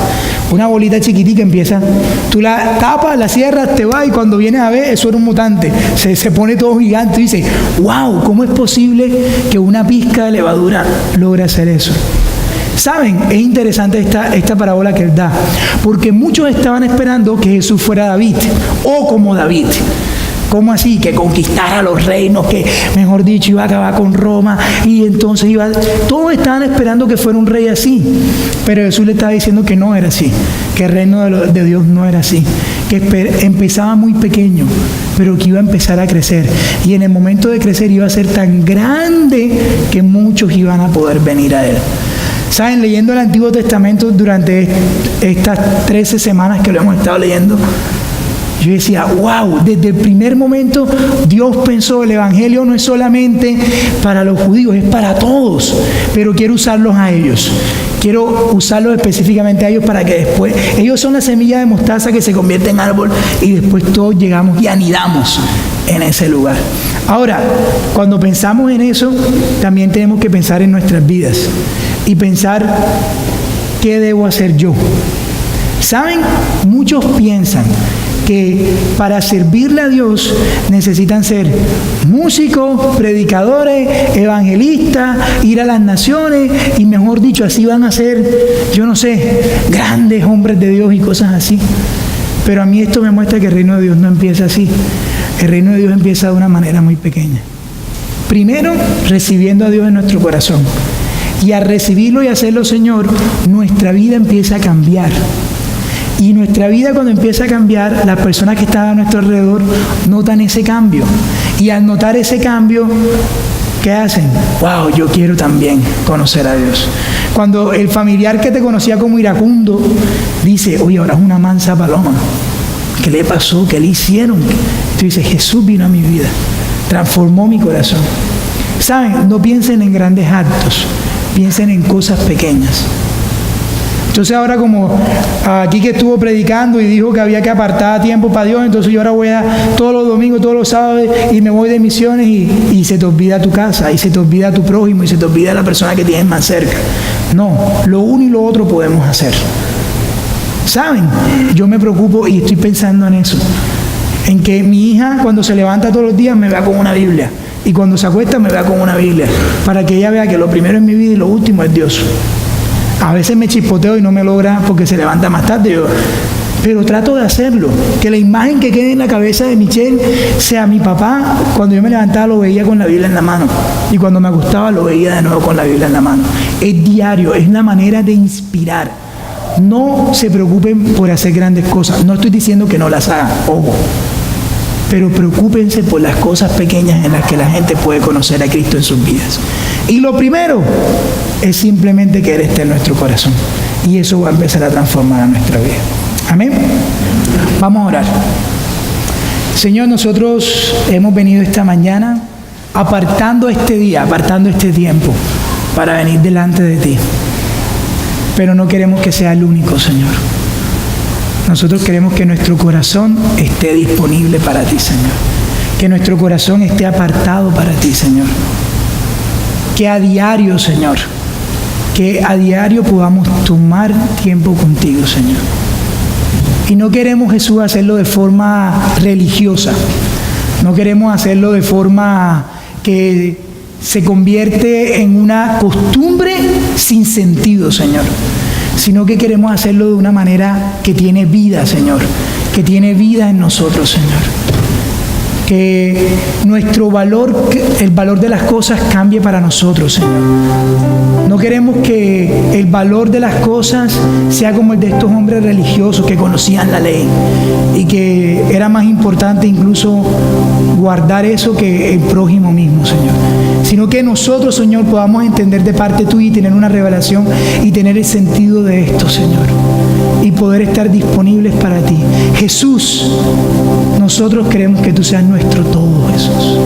Una bolita chiquitica empieza, tú la tapas, la cierras, te vas y cuando vienes a ver, eso era un mutante. Se pone todo gigante y dice, wow, ¿cómo es posible que una pizca de levadura logre hacer eso? ¿Saben? Es interesante esta parábola que él da, porque muchos estaban esperando que Jesús fuera David, o como David. ¿Cómo así? Que conquistara los reinos, que, mejor dicho, iba a acabar con Roma, y entonces todos estaban esperando que fuera un rey así, pero Jesús le estaba diciendo que no era así, que el reino de Dios no era así, que empezaba muy pequeño, pero que iba a empezar a crecer, y en el momento de crecer iba a ser tan grande que muchos iban a poder venir a él. ¿Saben? Leyendo el Antiguo Testamento durante estas 13 semanas que lo hemos estado leyendo, yo decía, wow, desde el primer momento Dios pensó, el Evangelio no es solamente para los judíos, es para todos, pero quiero usarlos a ellos. Quiero usarlos específicamente a ellos para que después, ellos son la semilla de mostaza que se convierte en árbol y después todos llegamos y anidamos en ese lugar. Ahora, cuando pensamos en eso, también tenemos que pensar en nuestras vidas y pensar, ¿qué debo hacer yo? ¿Saben? Muchos piensan que para servirle a Dios necesitan ser músicos, predicadores, evangelistas, ir a las naciones y, mejor dicho, así van a ser, yo no sé, grandes hombres de Dios y cosas así. Pero a mí esto me muestra que el reino de Dios no empieza así. El reino de Dios empieza de una manera muy pequeña. Primero, recibiendo a Dios en nuestro corazón. Y al recibirlo y hacerlo Señor, nuestra vida empieza a cambiar. Y nuestra vida, cuando empieza a cambiar, las personas que están a nuestro alrededor notan ese cambio. Y al notar ese cambio, ¿qué hacen? ¡Wow! Yo quiero también conocer a Dios. Cuando el familiar que te conocía como iracundo dice, oye, ahora es una mansa paloma. ¿Qué le pasó? ¿Qué le hicieron? Tú dices, Jesús vino a mi vida, transformó mi corazón. ¿Saben? No piensen en grandes actos, piensen en cosas pequeñas. Entonces ahora, como aquí que estuvo predicando y dijo que había que apartar tiempo para Dios, entonces yo ahora voy a todos los domingos, todos los sábados y me voy de misiones y se te olvida tu casa, y se te olvida tu prójimo, y se te olvida la persona que tienes más cerca. No, lo uno y lo otro podemos hacer. ¿Saben? Yo me preocupo y estoy pensando en eso, en que mi hija cuando se levanta todos los días me vea con una Biblia, y cuando se acuesta me vea con una Biblia, para que ella vea que lo primero en mi vida y lo último es Dios. A veces me chispoteo y no me logra porque se levanta más tarde, pero trato de hacerlo, que la imagen que quede en la cabeza de Michelle sea mi papá. Cuando yo me levantaba lo veía con la Biblia en la mano, y cuando me acostaba lo veía de nuevo con la Biblia en la mano. Es diario, es una manera de inspirar. No se preocupen por hacer grandes cosas, no estoy diciendo que no las hagan, ojo, pero preocúpense por las cosas pequeñas en las que la gente puede conocer a Cristo en sus vidas. Y lo primero es simplemente que Él esté en nuestro corazón, y eso va a empezar a transformar a nuestra vida. Amén. Vamos a orar. Señor, nosotros hemos venido esta mañana apartando este día, apartando este tiempo para venir delante de ti, pero no queremos que sea el único, Señor. Nosotros queremos que nuestro corazón esté disponible para ti, Señor. Que nuestro corazón esté apartado para ti, Señor. Que a diario, Señor, que a diario podamos tomar tiempo contigo, Señor. Y no queremos, Jesús, hacerlo de forma religiosa. No queremos hacerlo de forma que se convierte en una costumbre sin sentido, Señor. Sino que queremos hacerlo de una manera que tiene vida, Señor. Que tiene vida en nosotros, Señor. Que nuestro valor, el valor de las cosas cambie para nosotros, Señor. No queremos que el valor de las cosas sea como el de estos hombres religiosos que conocían la ley y que era más importante incluso guardar eso que el prójimo mismo, Señor. Sino que nosotros, Señor, podamos entender de parte tuya y tener una revelación y tener el sentido de esto, Señor, y poder estar disponibles para ti. Jesús, nosotros queremos que tú seas nuestro todo, Jesús.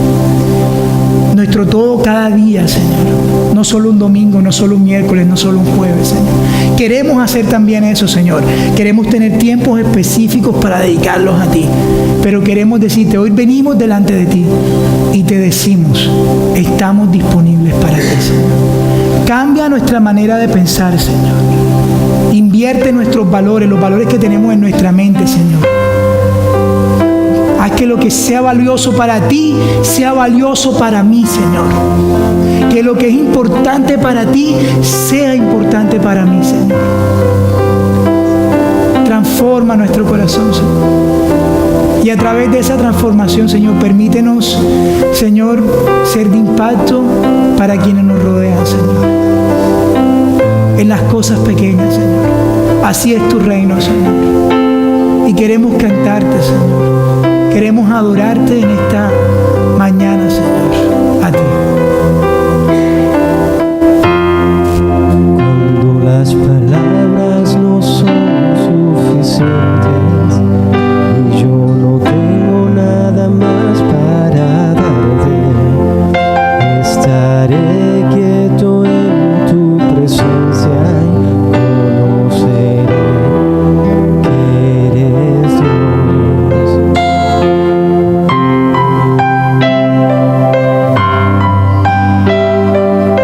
Nuestro todo cada día, Señor. No solo un domingo, no solo un miércoles, no solo un jueves, Señor. Queremos hacer también eso, Señor. Queremos tener tiempos específicos para dedicarlos a ti. Pero queremos decirte, hoy venimos delante de ti y te decimos, estamos disponibles para ti, Señor. Cambia nuestra manera de pensar, Señor. Invierte nuestros valores, los valores que tenemos en nuestra mente, Señor. Haz que lo que sea valioso para ti sea valioso para mí, Señor. Que lo que es importante para ti sea importante para mí, Señor. Transforma nuestro corazón, Señor. Y a través de esa transformación, Señor, permítenos, Señor, ser de impacto para quienes nos rodean, Señor. En las cosas pequeñas, Señor. Así es tu reino, Señor. Y queremos cantarte, Señor. Queremos adorarte en esta